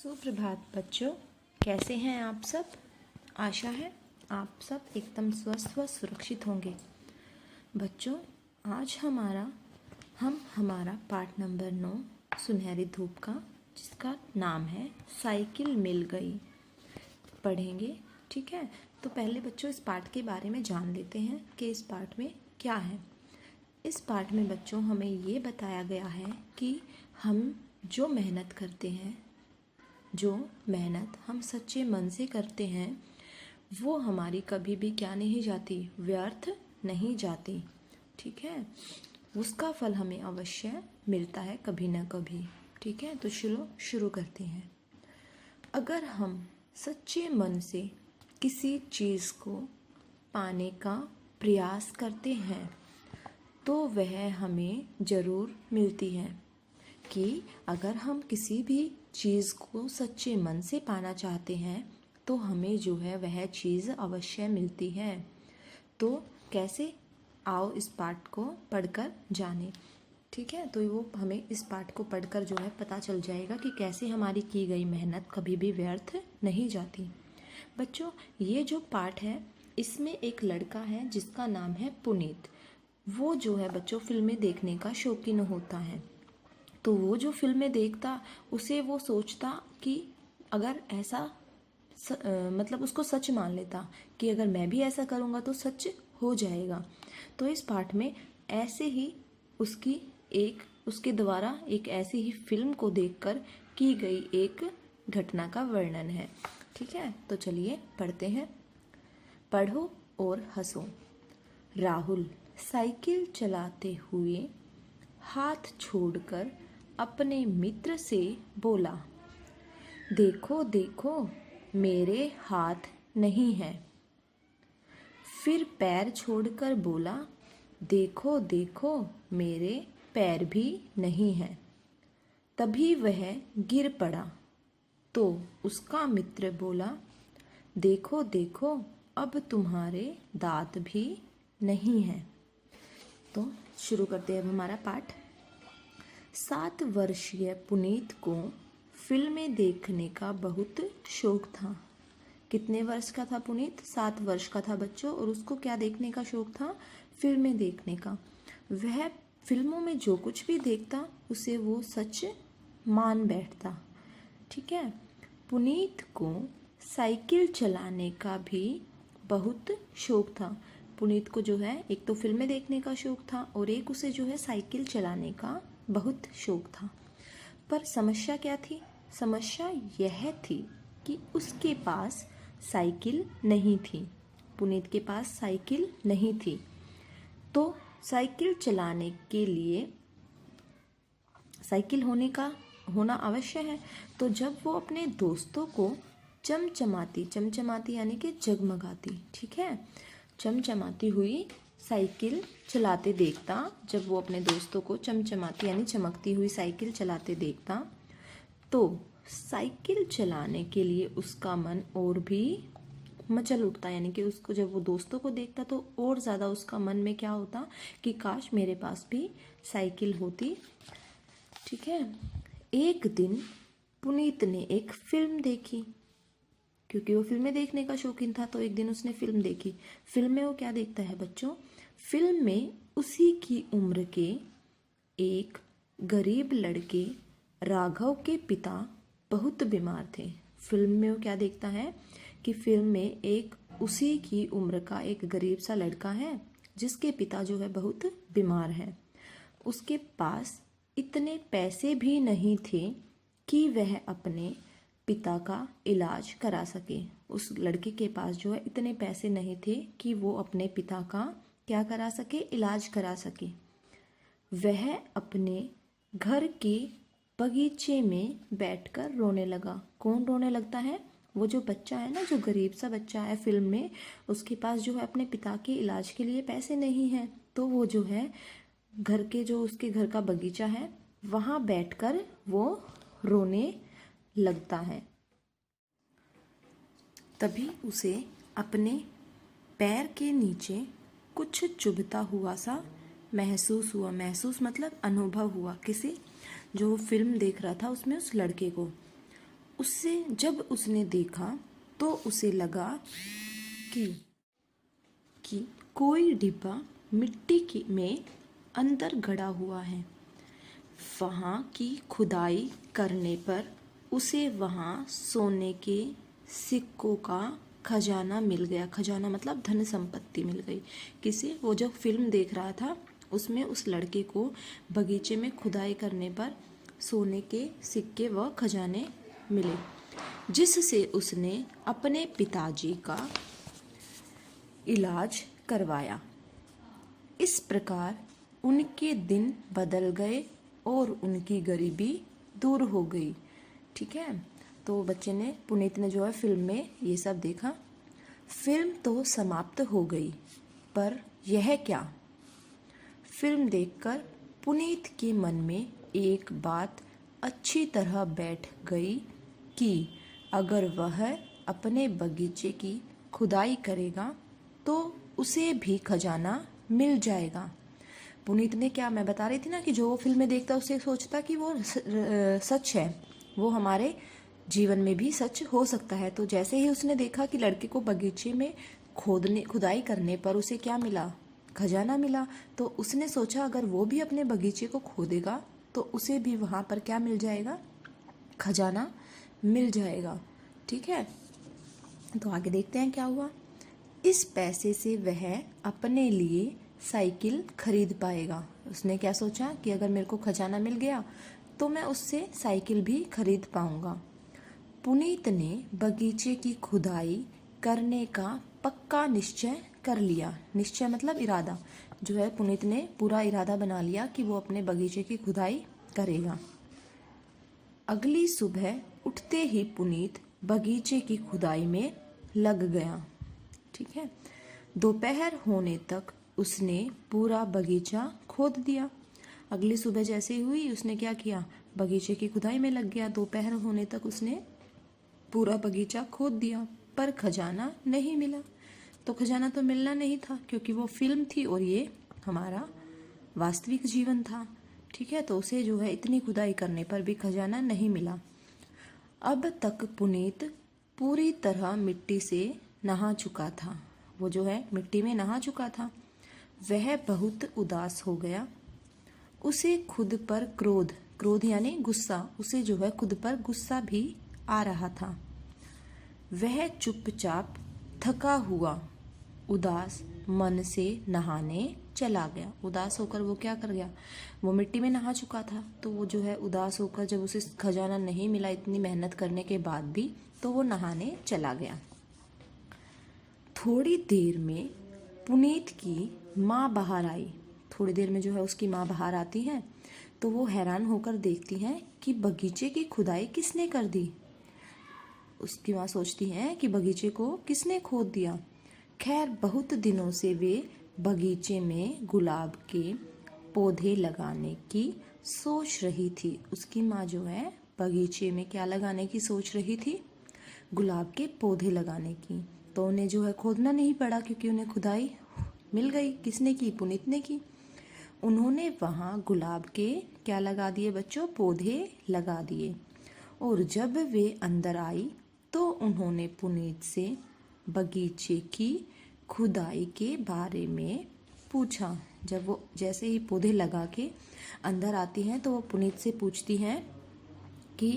सुप्रभात बच्चों, कैसे हैं आप सब। आशा है आप सब एकदम स्वस्थ व सुरक्षित होंगे। बच्चों, आज हम हमारा पाठ नंबर 9 सुनहरी धूप का, जिसका नाम है साइकिल मिल गई, पढ़ेंगे। ठीक है, तो पहले बच्चों इस पाठ के बारे में जान लेते हैं कि इस पाठ में क्या है। इस पाठ में बच्चों हमें ये बताया गया है कि हम जो मेहनत करते हैं, जो मेहनत हम सच्चे मन से करते हैं, वो हमारी कभी भी क्या नहीं जाती, व्यर्थ नहीं जाती। ठीक है, उसका फल हमें अवश्य मिलता है कभी ना कभी। ठीक है, तो शुरू करते हैं। अगर हम सच्चे मन से किसी चीज़ को पाने का प्रयास करते हैं तो वह हमें ज़रूर मिलती है। कि अगर हम किसी भी चीज़ को सच्चे मन से पाना चाहते हैं तो हमें जो है वह चीज़ अवश्य मिलती है। तो कैसे, आओ इस पाठ को पढ़कर जाने। ठीक है, तो वो हमें इस पाठ को पढ़कर जो है पता चल जाएगा कि कैसे हमारी की गई मेहनत कभी भी व्यर्थ नहीं जाती। बच्चों, ये जो पाठ है इसमें एक लड़का है जिसका नाम है पुनीत। वो जो है बच्चों फिल्में देखने का शौकीन होता है। तो वो जो फिल्में देखता, उसे वो सोचता कि अगर ऐसा मतलब उसको सच मान लेता कि अगर मैं भी ऐसा करूँगा तो सच हो जाएगा। तो इस पाठ में ऐसे ही उसके द्वारा एक ऐसी ही फिल्म को देखकर की गई एक घटना का वर्णन है। ठीक है, तो चलिए पढ़ते हैं। पढ़ो और हंसो। राहुल साइकिल चलाते हुए हाथ छोड़कर अपने मित्र से बोला, देखो देखो मेरे हाथ नहीं है। फिर पैर छोड़कर बोला, देखो देखो मेरे पैर भी नहीं है। तभी वह गिर पड़ा तो उसका मित्र बोला, देखो देखो अब तुम्हारे दांत भी नहीं है। तो शुरू करते हैं अब हमारा पाठ। 7 वर्षीय पुनीत को फिल्में देखने का बहुत शौक था। कितने वर्ष का था पुनीत? 7 वर्ष का था बच्चों, और उसको क्या देखने का शौक था? फिल्में देखने का। वह फिल्मों में जो कुछ भी देखता उसे वो सच मान बैठता। ठीक है, पुनीत को साइकिल चलाने का भी बहुत शौक था। पुनीत को जो है एक तो फिल्में देखने का शौक था और एक उसे जो है साइकिल चलाने का बहुत शौक था। पर समस्या क्या थी? समस्या यह थी कि उसके पास साइकिल नहीं थी। पुनीत के पास साइकिल नहीं थी। तो साइकिल चलाने के लिए साइकिल होना आवश्यक है। तो जब वो अपने दोस्तों को चमचमाती यानी कि जगमगाती, ठीक है, चमचमाती हुई साइकिल चलाते देखता, जब वो अपने दोस्तों को चमचमाती यानी चमकती हुई साइकिल चलाते देखता, तो साइकिल चलाने के लिए उसका मन और भी मचल उठता। यानी कि उसको जब वो दोस्तों को देखता तो और ज़्यादा उसका मन में क्या होता कि काश मेरे पास भी साइकिल होती। ठीक है, एक दिन पुनीत ने एक फिल्म देखी, क्योंकि वो फिल्में देखने का शौकीन था। तो एक दिन उसने फिल्म देखी। फिल्म में वो क्या देखता है बच्चों? फिल्म में उसी की उम्र के एक गरीब लड़के राघव के पिता बहुत बीमार थे। फिल्म में वो क्या देखता है कि फिल्म में एक उसी की उम्र का एक गरीब सा लड़का है जिसके पिता जो है बहुत बीमार है। उसके पास इतने पैसे भी नहीं थे कि वह अपने पिता का इलाज करा सके। उस लड़के के पास जो है इतने पैसे नहीं थे कि वो अपने पिता का क्या करा सके, इलाज करा सके। वह अपने घर के बगीचे में बैठकर रोने लगा। कौन रोने लगता है? वो जो बच्चा है ना, जो गरीब सा बच्चा है फिल्म में, उसके पास जो है अपने पिता के इलाज के लिए पैसे नहीं हैं। तो वो जो है उसके घर का बगीचा है, वहाँ बैठकर वो रोने लगता है। तभी उसे अपने पैर के नीचे कुछ चुभता हुआ सा महसूस हुआ। महसूस मतलब अनुभव हुआ किसी, जो फिल्म देख रहा था उसमें उस लड़के को। उससे जब उसने देखा तो उसे लगा कि कोई डिब्बा मिट्टी की में अंदर गड़ा हुआ है। वहाँ की खुदाई करने पर उसे वहाँ सोने के सिक्कों का खजाना मिल गया। खजाना मतलब धन संपत्ति मिल गई। किसे? वो जो फिल्म देख रहा था उसमें उस लड़के को बगीचे में खुदाई करने पर सोने के सिक्के व खजाने मिले, जिससे उसने अपने पिताजी का इलाज करवाया। इस प्रकार उनके दिन बदल गए और उनकी गरीबी दूर हो गई। ठीक है, तो बच्चे ने, पुनीत ने जो है फिल्म में ये सब देखा। फिल्म तो समाप्त हो गई, पर यह क्या? फिल्म देखकर पुनीत के मन में एक बात अच्छी तरह बैठ गई कि अगर वह अपने बगीचे की खुदाई करेगा तो उसे भी खजाना मिल जाएगा। पुनीत ने क्या, मैं बता रही थी ना कि जो वो फिल्में देखता उसे सोचता कि वो सच है, वो हमारे जीवन में भी सच हो सकता है। तो जैसे ही उसने देखा कि लड़के को बगीचे में खुदाई करने पर उसे क्या मिला? खजाना मिला। तो उसने सोचा अगर वो भी अपने बगीचे को खोदेगा तो उसे भी वहाँ पर क्या मिल जाएगा? खजाना मिल जाएगा। ठीक है, तो आगे देखते हैं क्या हुआ। इस पैसे से वह अपने लिए साइकिल खरीद पाएगा। उसने क्या सोचा कि अगर मेरे को खजाना मिल गया तो मैं उससे साइकिल भी खरीद पाऊंगा। पुनीत ने बगीचे की खुदाई करने का पक्का निश्चय कर लिया। निश्चय मतलब इरादा, जो है पुनीत ने पूरा इरादा बना लिया कि वो अपने बगीचे की खुदाई करेगा। अगली सुबह उठते ही पुनीत बगीचे की खुदाई में लग गया। ठीक है, दोपहर होने तक उसने पूरा बगीचा खोद दिया। अगली सुबह जैसे ही हुई उसने क्या किया? बगीचे की खुदाई में लग गया। दोपहर होने तक उसने पूरा बगीचा खोद दिया, पर खजाना नहीं मिला। तो खजाना तो मिलना नहीं था क्योंकि वो फिल्म थी और ये हमारा वास्तविक जीवन था। ठीक है, तो उसे जो है इतनी खुदाई करने पर भी खजाना नहीं मिला। अब तक पुनीत पूरी तरह मिट्टी से नहा चुका था। वो जो है मिट्टी में नहा चुका था। वह बहुत उदास हो गया। उसे खुद पर क्रोध यानी गुस्सा, उसे जो है खुद पर गुस्सा भी आ रहा था। वह चुपचाप थका हुआ उदास मन से नहाने चला गया। उदास होकर वो क्या कर गया? वो मिट्टी में नहा चुका था, तो वो जो है उदास होकर जब उसे खजाना नहीं मिला इतनी मेहनत करने के बाद भी, तो वो नहाने चला गया। थोड़ी देर में पुनीत की माँ बाहर आई। थोड़ी देर में जो है उसकी माँ बाहर आती है तो वो हैरान होकर देखती हैं कि बगीचे की खुदाई किसने कर दी। उसकी माँ सोचती है कि बगीचे को किसने खोद दिया। खैर बहुत दिनों से वे बगीचे में गुलाब के पौधे लगाने की सोच रही थी। उसकी माँ जो है बगीचे में क्या लगाने की सोच रही थी? गुलाब के पौधे लगाने की। तो उन्हें जो है खोदना नहीं पड़ा क्योंकि उन्हें खुदाई मिल गई। किसने की? पुनीत ने की। उन्होंने वहाँ गुलाब के क्या लगा दिए बच्चों? पौधे लगा दिए। और जब वे अंदर आई तो उन्होंने पुनीत से बगीचे की खुदाई के बारे में पूछा। जब वो जैसे ही पौधे लगा के अंदर आती हैं तो वो पुनीत से पूछती हैं कि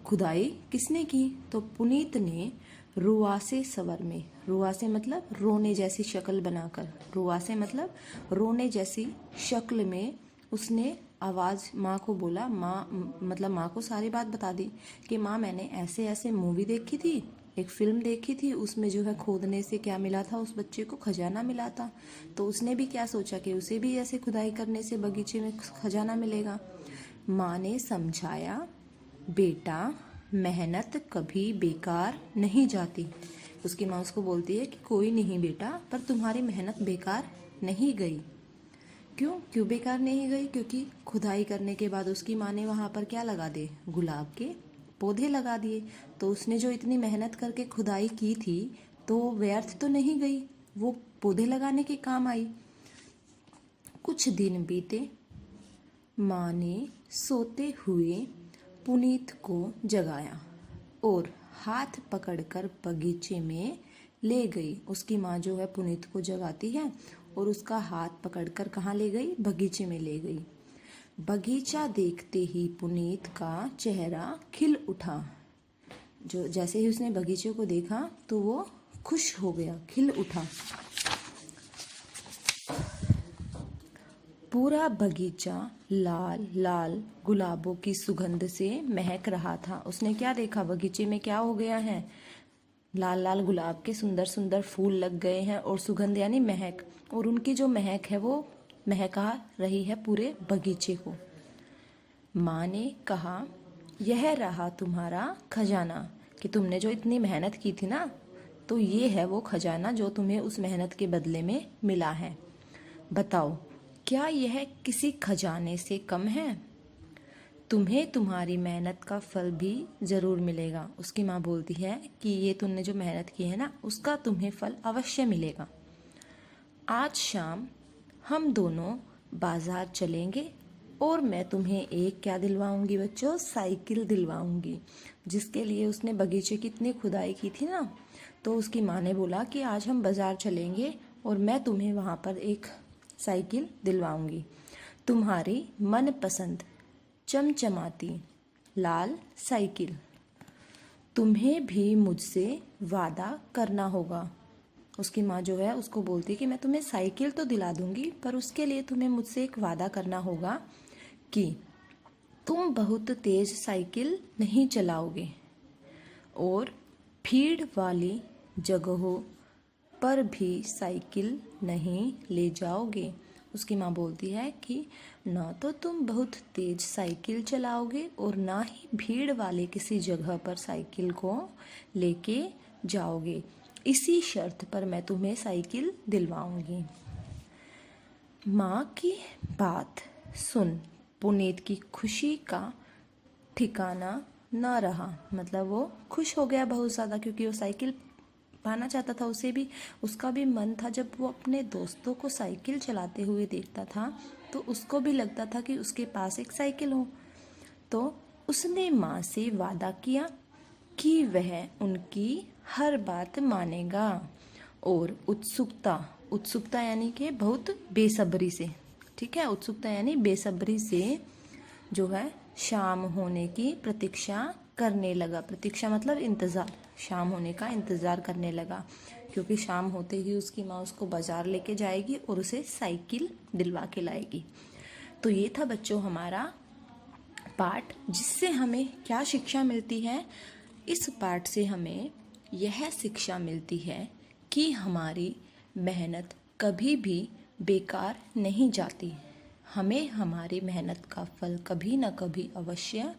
खुदाई किसने की? तो पुनीत ने रुआसे स्वर में, रुआसे मतलब रोने जैसी शक्ल बनाकर, रुआसे मतलब रोने जैसी शक्ल में उसने आवाज़ माँ को बोला। माँ मतलब माँ को सारी बात बता दी कि माँ मैंने ऐसे ऐसे मूवी देखी थी, एक फिल्म देखी थी, उसमें जो है खोदने से क्या मिला था? उस बच्चे को खजाना मिला था। तो उसने भी क्या सोचा कि उसे भी ऐसे खुदाई करने से बगीचे में खजाना मिलेगा। माँ ने समझाया, बेटा मेहनत कभी बेकार नहीं जाती। उसकी माँ उसको बोलती है कि कोई नहीं बेटा, पर तुम्हारी मेहनत बेकार नहीं गई। क्यों बेकार नहीं गई? क्योंकि खुदाई करने के बाद उसकी माँ ने वहाँ पर क्या लगा दिए? गुलाब के पौधे लगा दिए। तो उसने जो इतनी मेहनत करके खुदाई की थी तो व्यर्थ तो नहीं गई, वो पौधे लगाने के काम आई। कुछ दिन बीते। माँ ने सोते हुए पुनीत को जगाया और हाथ पकड़कर बगीचे में ले गई। उसकी माँ जो है पुनीत को जगाती है और उसका हाथ पकड़कर कहाँ ले गई? बगीचे में ले गई। बगीचा देखते ही पुनीत का चेहरा खिल उठा। जो जैसे ही उसने बगीचे को देखा तो वो खुश हो गया, खिल उठा। पूरा बगीचा लाल लाल गुलाबों की सुगंध से महक रहा था। उसने क्या देखा? बगीचे में क्या हो गया है? लाल लाल गुलाब के सुंदर सुंदर फूल लग गए हैं और सुगंध यानी महक, और उनकी जो महक है वो महका रही है पूरे बगीचे को। माँ ने कहा, यह रहा तुम्हारा खजाना, कि तुमने जो इतनी मेहनत की थी ना, तो ये है वो खजाना जो तुम्हें उस मेहनत के बदले में मिला है। बताओ, क्या यह किसी खजाने से कम है? तुम्हें तुम्हारी मेहनत का फल भी ज़रूर मिलेगा। उसकी माँ बोलती है कि ये तुमने जो मेहनत की है ना, उसका तुम्हें फल अवश्य मिलेगा। आज शाम हम दोनों बाजार चलेंगे और मैं तुम्हें एक क्या दिलवाऊंगी बच्चों? साइकिल दिलवाऊंगी। जिसके लिए उसने बगीचे की इतनी खुदाई की थी ना, तो उसकी माँ ने बोला कि आज हम बाजार चलेंगे और मैं तुम्हें वहाँ पर एक साइकिल दिलवाऊंगी, तुम्हारी मनपसंद चमचमाती लाल साइकिल। तुम्हें भी मुझसे वादा करना होगा। उसकी माँ जो है उसको बोलती कि मैं तुम्हें साइकिल तो दिला दूंगी, पर उसके लिए तुम्हें मुझसे एक वादा करना होगा कि तुम बहुत तेज साइकिल नहीं चलाओगे और भीड़ वाली जगहों पर भी साइकिल नहीं ले जाओगे। उसकी माँ बोलती है कि ना तो तुम बहुत तेज साइकिल चलाओगे और ना ही भीड़ वाले किसी जगह पर साइकिल को लेके जाओगे। इसी शर्त पर मैं तुम्हें साइकिल दिलवाऊंगी। माँ की बात सुन पुनीत की खुशी का ठिकाना न रहा। मतलब वो खुश हो गया बहुत ज़्यादा, क्योंकि वो साइकिल पाना चाहता था। उसे भी, उसका भी मन था, जब वो अपने दोस्तों को साइकिल चलाते हुए देखता था तो उसको भी लगता था कि उसके पास एक साइकिल हो। तो उसने माँ से वादा किया कि वह उनकी हर बात मानेगा। और उत्सुकता यानी कि बहुत बेसब्री से, ठीक है, उत्सुकता यानी बेसब्री से जो है शाम होने की प्रतीक्षा करने लगा। प्रतीक्षा मतलब इंतज़ार, शाम होने का इंतज़ार करने लगा, क्योंकि शाम होते ही उसकी माँ उसको बाज़ार लेके जाएगी और उसे साइकिल दिलवा के लाएगी। तो ये था बच्चों हमारा पाठ, जिससे हमें क्या शिक्षा मिलती है? इस पाठ से हमें यह शिक्षा मिलती है कि हमारी मेहनत कभी भी बेकार नहीं जाती। हमें हमारी मेहनत का फल कभी न कभी अवश्य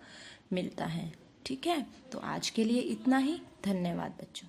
मिलता है। ठीक है, तो आज के लिए इतना ही। धन्यवाद बच्चों।